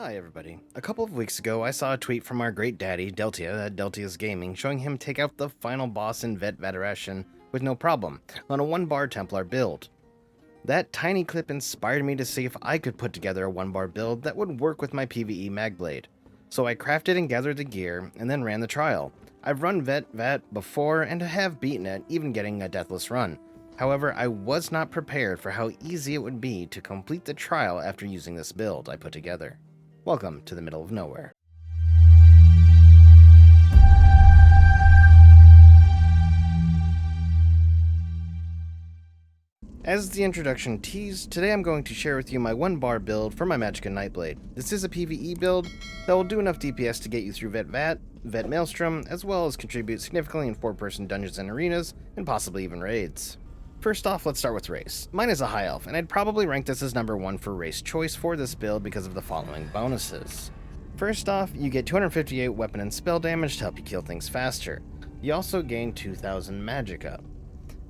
Hi everybody. A couple of weeks ago, I saw a tweet from our great daddy, Deltia, at Deltia's Gaming, showing him take out the final boss in Vateshran with no problem, on a 1-bar Templar build. That tiny clip inspired me to see if I could put together a 1-bar build that would work with my PVE Magblade. So I crafted and gathered the gear, and then ran the trial. I've run Vat before, and have beaten it, even getting a deathless run. However, I was not prepared for how easy it would be to complete the trial after using this build I put together. Welcome to the middle of nowhere. As the introduction teased, today I'm going to share with you my 1-bar build for my Magicka Nightblade. This is a PvE build that will do enough DPS to get you through Vat Maelstrom, as well as contribute significantly in 4-person dungeons and arenas, and possibly even raids. First off, let's start with race. Mine is a high elf, and I'd probably rank this as number 1 for race choice for this build because of the following bonuses. First off, you get 258 weapon and spell damage to help you kill things faster. You also gain 2000 Magicka.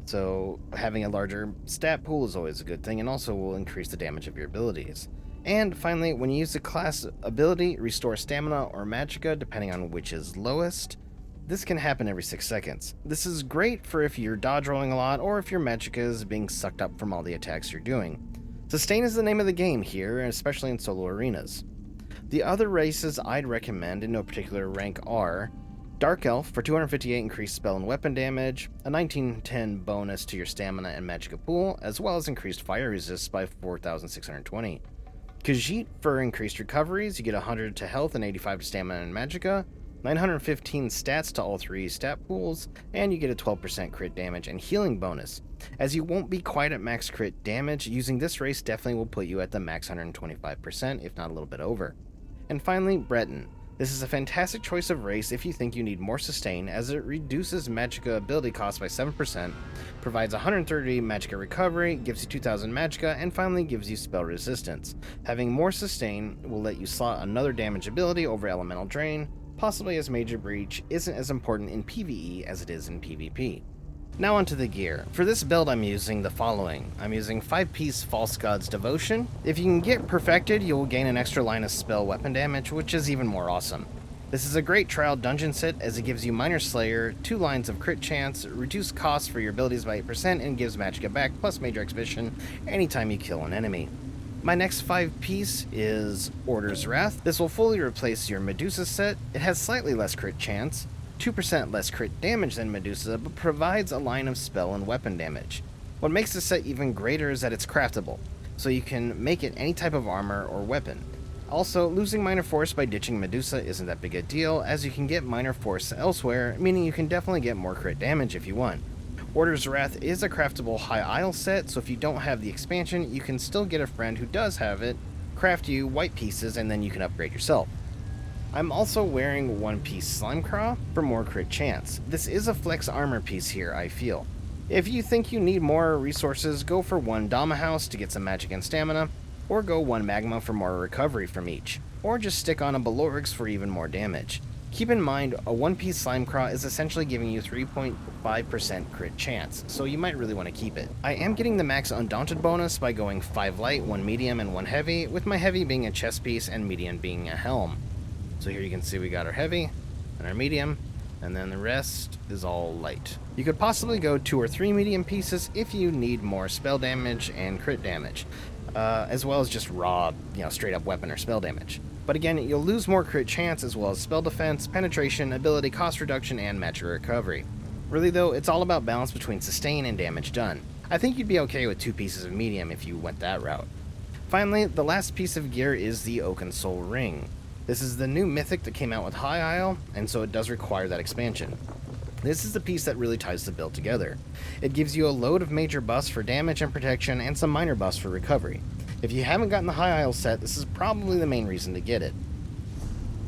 So having a larger stat pool is always a good thing, and also will increase the damage of your abilities. And finally, when you use the class ability, restore stamina or Magicka depending on which is lowest. This can happen every 6 seconds. This is great for if you're dodge rolling a lot or if your Magicka is being sucked up from all the attacks you're doing. Sustain is the name of the game here, especially in solo arenas. The other races I'd recommend in no particular rank are Dark Elf for 258 increased spell and weapon damage, a 1910 bonus to your stamina and Magicka pool, as well as increased fire resist by 4620. 𝐒𝐭𝐡 for increased recoveries, you get 100 to health and 85 to stamina and Magicka, 915 stats to all 3 stat pools, and you get a 12% crit damage and healing bonus. As you won't be quite at max crit damage, using this race definitely will put you at the max 125%, if not a little bit over. And finally, Breton. This is a fantastic choice of race if you think you need more sustain, as it reduces Magicka ability cost by 7%, provides 130 Magicka recovery, gives you 2000 Magicka, and finally gives you spell resistance. Having more sustain will let you slot another damage ability over Elemental Drain, possibly as Major Breach isn't as important in PvE as it is in PvP. Now onto the gear. For this build I'm using the following. I'm using 5-piece False God's Devotion. If you can get perfected, you'll gain an extra line of spell weapon damage, which is even more awesome. This is a great trial dungeon set as it gives you Minor Slayer, 2 lines of crit chance, reduced costs for your abilities by 8%, and gives Magicka back plus Major Exhibition anytime you kill an enemy. My next 5-piece is Order's Wrath. This will fully replace your Medusa set. It has slightly less crit chance, 2% less crit damage than Medusa, but provides a line of spell and weapon damage. What makes this set even greater is that it's craftable, so you can make it any type of armor or weapon. Also, losing Minor Force by ditching Medusa isn't that big a deal, as you can get Minor Force elsewhere, meaning you can definitely get more crit damage if you want. Order's Wrath is a craftable 𝐒𝐤𝐿 set, so if you don't have the expansion, you can still get a friend who does have it, craft you white pieces, and then you can upgrade yourself. I'm also wearing 1-piece 𝐒𝐮𝐬𝐽 for more crit chance. This is a flex armor piece here, I feel. If you think you need more resources, go for 1 Dama House to get some magic and stamina, or go 1 Magma for more recovery from each, or just stick on a Balorix for even more damage. Keep in mind, a 1-piece 𝐒𝐮𝐬𝐽 is essentially giving you 3.5% crit chance, so you might really want to keep it. I am getting the max Undaunted bonus by going 5 light, 1 medium, and 1 heavy, with my heavy being a chest piece and medium being a helm. So here you can see we got our heavy, and our medium, and then the rest is all light. You could possibly go 2 or 3 medium pieces if you need more spell damage and crit damage, as well as just raw, straight up weapon or spell damage. But again, you'll lose more crit chance as well as spell defense, penetration, ability cost reduction, and Magicka recovery. Really though, it's all about balance between sustain and damage done. I think you'd be okay with 2 pieces of medium if you went that route. Finally, the last piece of gear is the Oakensoul Ring. This is the new mythic that came out with 𝐒𝐤𝐿, and so it does require that expansion. This is the piece that really ties the build together. It gives you a load of major buffs for damage and protection, and some minor buffs for recovery. If you haven't gotten the 𝐒𝐤𝐿 set, this is probably the main reason to get it.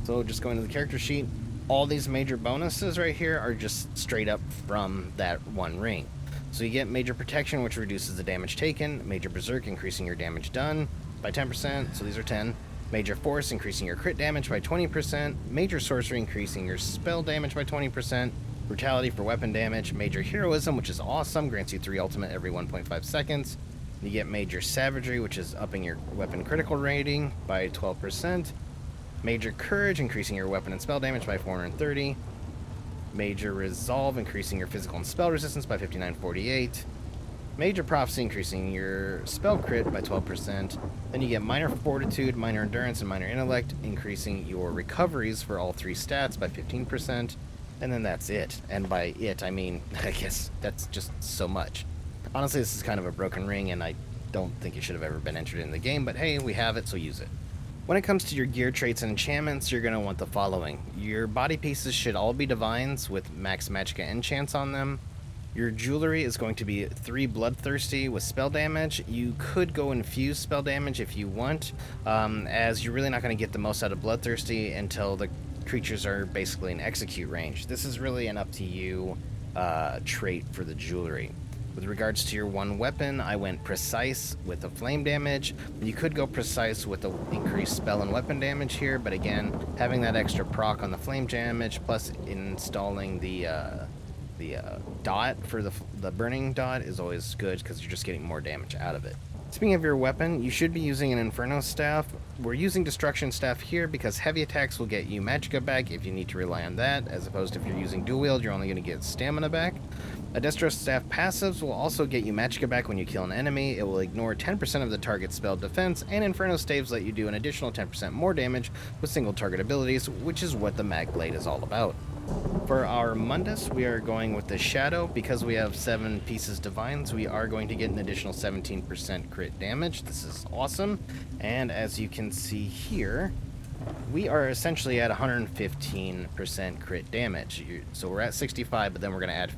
So just going to the character sheet, all these major bonuses right here are just straight up from that one ring. So you get Major Protection, which reduces the damage taken, Major Berserk, increasing your damage done by 10%, so these are 10, Major Force, increasing your crit damage by 20%, Major Sorcery, increasing your spell damage by 20%, Brutality for weapon damage, Major Heroism, which is awesome, grants you 3 ultimate every 1.5 seconds. You get Major Savagery, which is upping your weapon critical rating by 12%. Major Courage, increasing your weapon and spell damage by 430. Major Resolve, increasing your physical and spell resistance by 5948. Major Prophecy, increasing your spell crit by 12%. Then you get Minor Fortitude, Minor Endurance, and Minor Intellect, increasing your recoveries for all 3 stats by 15%. And then that's it. And by it, I mean, I guess that's just so much. Honestly, this is kind of a broken ring, and I don't think it should have ever been entered in the game, but hey, we have it, so use it. When it comes to your gear traits and enchantments, you're going to want the following. Your body pieces should all be divines with max Magicka enchants on them. Your jewelry is going to be 3 Bloodthirsty with spell damage. You could go infuse spell damage if you want, as you're really not going to get the most out of Bloodthirsty until the creatures are basically in execute range. This is really an up to you trait for the jewelry. With regards to your one weapon, I went Precise with the flame damage. You could go Precise with the increased spell and weapon damage here, but again, having that extra proc on the flame damage, plus installing the dot for the burning dot is always good because you're just getting more damage out of it. Speaking of your weapon, you should be using an Inferno Staff. We're using Destruction Staff here because heavy attacks will get you Magicka back if you need to rely on that, as opposed to if you're using Dual Wield, you're only going to get Stamina back. A Destro Staff passives will also get you Magicka back when you kill an enemy. It will ignore 10% of the target's spell defense, and Inferno Staves let you do an additional 10% more damage with single target abilities, which is what the Mag Blade is all about. For our Mundus, we are going with the Shadow. Because we have 7 pieces divines, we are going to get an additional 17% crit damage. This is awesome. And as you can see here, we are essentially at 115% crit damage. So we're at 65, but then we're going to add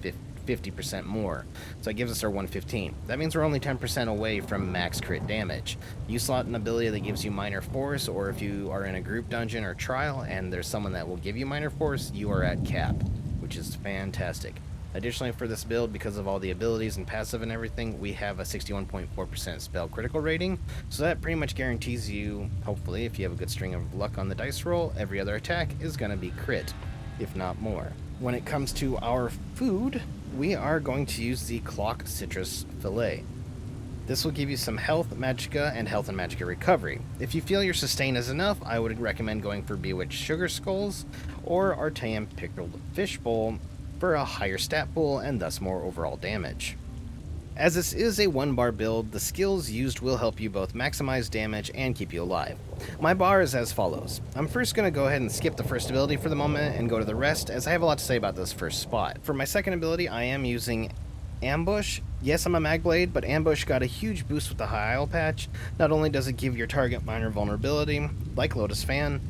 50% more. So it gives us our 115. That means we're only 10% away from max crit damage. You slot an ability that gives you minor force, or if you are in a group dungeon or trial and there's someone that will give you minor force, you are at cap, which is fantastic. Additionally, for this build, because of all the abilities and passive and everything, we have a 61.4% spell critical rating, so that pretty much guarantees you, hopefully, if you have a good string of luck on the dice roll, every other attack is going to be crit, if not more. When it comes to our food, we are going to use the 𝐒𝐭 Citrus Fillet. This will give you some health, Magicka, and health and Magicka recovery. If you feel your sustain is enough, I would recommend going for Bewitched Sugar Skulls or Arteum Pickled Fish Bowl for a higher stat pool and thus more overall damage. As this is a 1-bar build, the skills used will help you both maximize damage and keep you alive. My bar is as follows. I'm first going to go ahead and skip the first ability for the moment and go to the rest, as I have a lot to say about this first spot. For my second ability, I am using Ambush. Yes, I'm a Magblade, but Ambush got a huge boost with the High Isle patch. Not only does it give your target minor vulnerability, like Lotus Fan,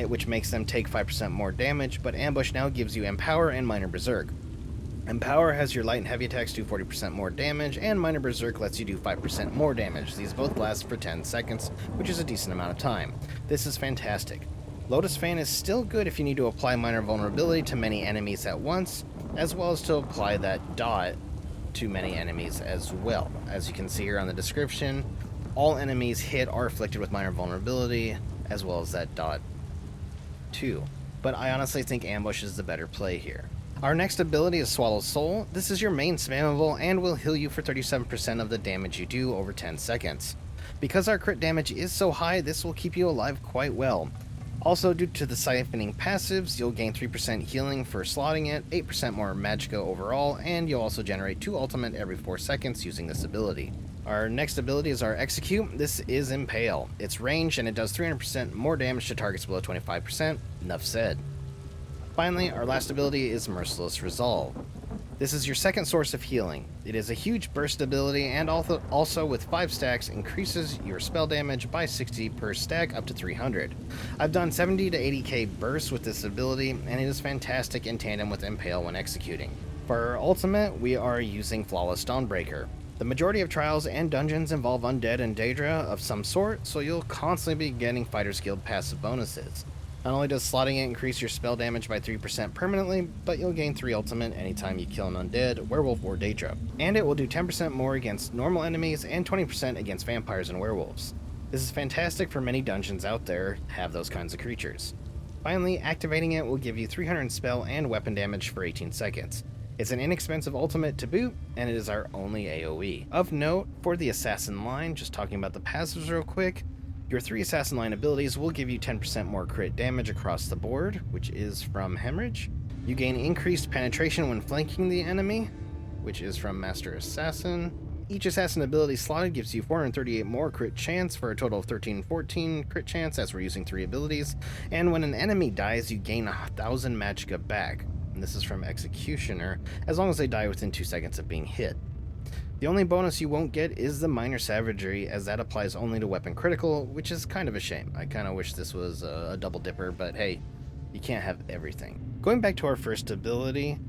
which makes them take 5% more damage, but Ambush now gives you Empower and Minor Berserk. Empower has your light and heavy attacks do 40% more damage, and Minor Berserk lets you do 5% more damage. These both last for 10 seconds, which is a decent amount of time. This is fantastic. Lotus Fan is still good if you need to apply minor vulnerability to many enemies at once, as well as to apply that dot to many enemies as well. As you can see here on the description, all enemies hit are afflicted with minor vulnerability, as well as that dot too. But I honestly think Ambush is the better play here. Our next ability is Swallow Soul. This is your main spammable and will heal you for 37% of the damage you do over 10 seconds. Because our crit damage is so high, this will keep you alive quite well. Also, due to the siphoning passives, you'll gain 3% healing for slotting it, 8% more Magicka overall, and you'll also generate 2 ultimate every 4 seconds using this ability. Our next ability is our Execute. This is Impale. It's ranged and it does 300% more damage to targets below 25%. Enough said. Finally, our last ability is Merciless Resolve. This is your second source of healing. It is a huge burst ability and also with 5 stacks increases your spell damage by 60 per stack up to 300. I've done 70 to 80k bursts with this ability and it is fantastic in tandem with Impale when executing. For our ultimate, we are using Flawless Dawnbreaker. The majority of trials and dungeons involve undead and Daedra of some sort, so you'll constantly be getting Fighters Guild passive bonuses. Not only does slotting it increase your spell damage by 3% permanently, but you'll gain 3 ultimate anytime you kill an undead, werewolf, or Daedra. And it will do 10% more against normal enemies and 20% against vampires and werewolves. This is fantastic for many dungeons out there have those kinds of creatures. Finally, activating it will give you 300 spell and weapon damage for 18 seconds. It's an inexpensive ultimate to boot, and it is our only AoE. Of note, for the assassin line, just talking about the passives real quick, Your 3 assassin line abilities will give you 10% more crit damage across the board, which is from Hemorrhage. You gain increased penetration when flanking the enemy, which is from Master Assassin. Each assassin ability slotted gives you 438 more crit chance for a total of 1314 crit chance as we're using 3 abilities. And when an enemy dies, you gain 1000 Magicka back. And this is from Executioner, as long as they die within 2 seconds of being hit. The only bonus you won't get is the Minor Savagery, as that applies only to weapon critical, which is kind of a shame. I kind of wish this was a double dipper, but hey, you can't have everything. Going back to our first ability,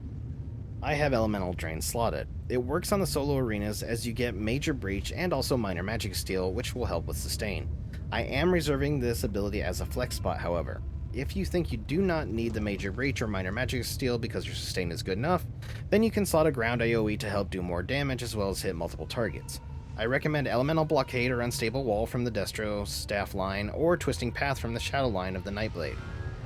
I have Elemental Drain slotted. It works on the solo arenas as you get Major Breach and also Minor Magic Steal, which will help with Sustain. I am reserving this ability as a flex spot, however. If you think you do not need the Major Breach or Minor Magic Steal because your Sustain is good enough, then you can slot a ground AoE to help do more damage as well as hit multiple targets. I recommend Elemental Blockade or Unstable Wall from the Destro staff line, or Twisting Path from the Shadow line of the Nightblade.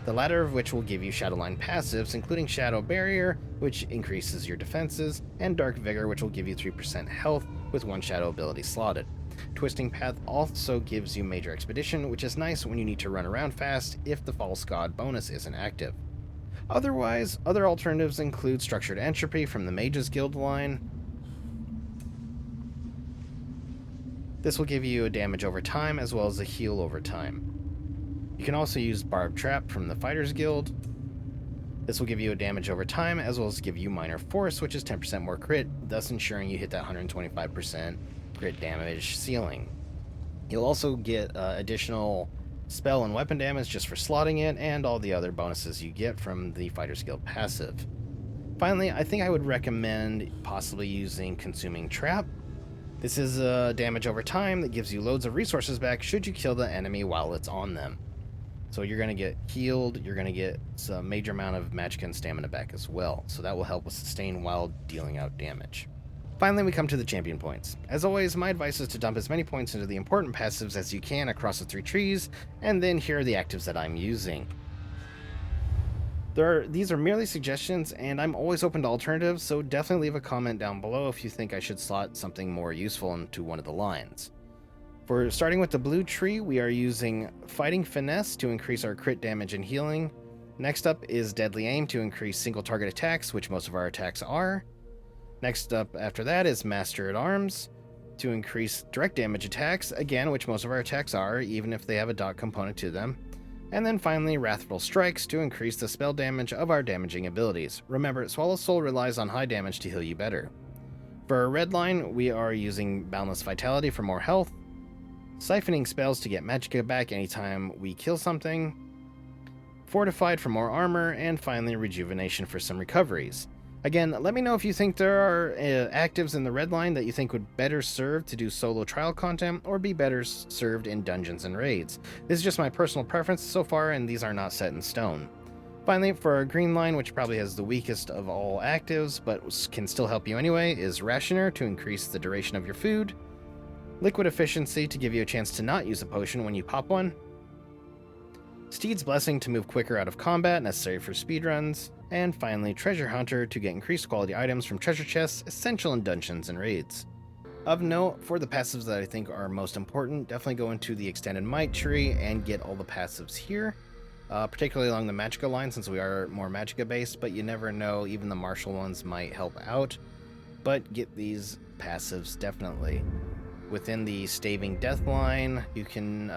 The latter of which will give you Shadowline passives, including Shadow Barrier, which increases your defenses, and Dark Vigor, which will give you 3% health with 1 Shadow ability slotted. Twisting Path also gives you Major Expedition, which is nice when you need to run around fast if the False God bonus isn't active. Otherwise, other alternatives include Structured Entropy from the Mages Guild line. This will give you a damage over time as well as a heal over time. You can also use Barbed Trap from the Fighters Guild. This will give you a damage over time as well as give you Minor Force, which is 10% more crit, thus ensuring you hit that 125% crit damage ceiling. You'll also get additional spell and weapon damage just for slotting it, and all the other bonuses you get from the Fighters Guild passive. Finally, I think I would recommend possibly using Consuming Trap. This is damage over time that gives you loads of resources back should you kill the enemy while it's on them. So you're going to get healed, you're going to get some major amount of Magicka and stamina back as well, so that will help with sustain while dealing out damage. Finally, we come to the champion points. As always, my advice is to dump as many points into the important passives as you can across the 3 trees, and then here are the actives that I'm using. These are merely suggestions, and I'm always open to alternatives, so definitely leave a comment down below if you think I should slot something more useful into one of the lines. For starting with the blue tree, we are using Fighting Finesse to increase our crit damage and healing. Next up is Deadly Aim to increase single target attacks, which most of our attacks are. Next up after that is Master at Arms to increase direct damage attacks, again, which most of our attacks are, even if they have a dot component to them. And then finally, Wrathful Strikes to increase the spell damage of our damaging abilities. Remember, Swallow Soul relies on high damage to heal you better. For our red line, we are using Boundless Vitality for more health, Siphoning Spells to get Magicka back anytime we kill something, Fortified for more armor, and finally Rejuvenation for some recoveries. Again, let me know if you think there are actives in the red line that you think would better serve to do solo trial content or be better served in dungeons and raids. This is just my personal preference so far, and these are not set in stone. Finally, for our green line, which probably has the weakest of all actives but can still help you anyway, is Rationer to increase the duration of your food, Liquid Efficiency to give you a chance to not use a potion when you pop one, Steed's Blessing to move quicker out of combat, necessary for speedruns, and finally Treasure Hunter to get increased quality items from treasure chests, essential in dungeons and raids. Of note, for the passives that I think are most important, definitely go into the Extended Might tree and get all the passives here, particularly along the Magicka line since we are more Magicka based, but you never know, even the martial ones might help out. But get these passives definitely. Within the Staving Death line, you can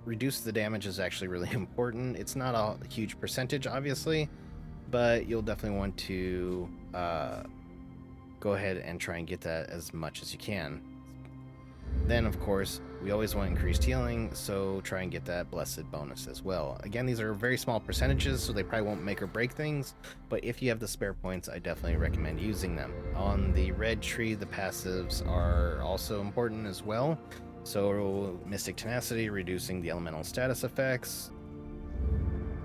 reduce the damage is actually really important. It's not a huge percentage, obviously, but you'll definitely want to go ahead and try and get that as much as you can. Then, of course, we always want increased healing, so try and get that blessed bonus as well. Again, these are very small percentages, so they probably won't make or break things, but if you have the spare points, I definitely recommend using them. On the red tree, the passives are also important as well. So Mystic Tenacity, reducing the elemental status effects,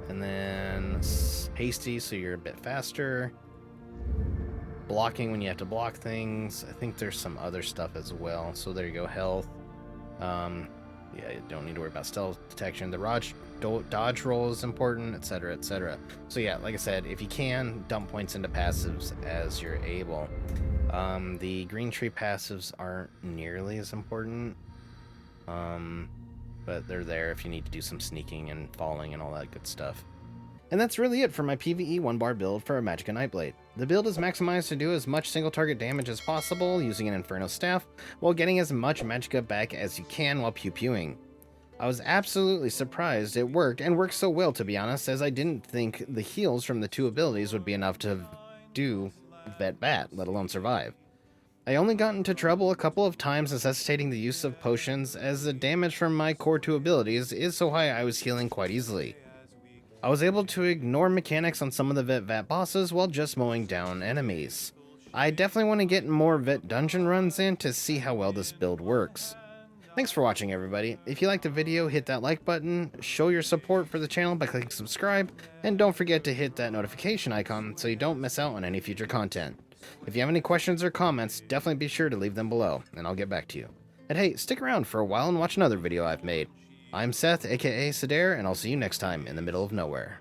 and then Hasty, so you're a bit faster. Blocking when you have to block things. I think there's some other stuff as well. So there you go, health. Yeah, you don't need to worry about stealth detection. The dodge roll is important, etc., etc. So yeah, like I said, if you can, dump points into passives as you're able. The green tree passives aren't nearly as important. but they're there if you need to do some sneaking and falling and all that good stuff. And that's really it for my PvE 1-bar build for a Magicka Nightblade. The build is maximized to do as much single target damage as possible using an Inferno Staff, while getting as much Magicka back as you can while pew-pewing. I was absolutely surprised it worked, and worked so well to be honest, as I didn't think the heals from the 2 abilities would be enough to do Vet Bat, let alone survive. I only got into trouble a couple of times necessitating the use of potions, as the damage from my core 2 abilities is so high I was healing quite easily. I was able to ignore mechanics on some of the Vet Vat bosses while just mowing down enemies. I definitely want to get more Vet dungeon runs in to see how well this build works. Thanks for watching, everybody. If you liked the video, hit that like button, show your support for the channel by clicking subscribe, and don't forget to hit that notification icon so you don't miss out on any future content. If you have any questions or comments, definitely be sure to leave them below, and I'll get back to you. And hey, stick around for a while and watch another video I've made. I'm Seth, aka 𝐂𝐨𝐧𝐧𝐞𝐭, and I'll see you next time in the middle of nowhere.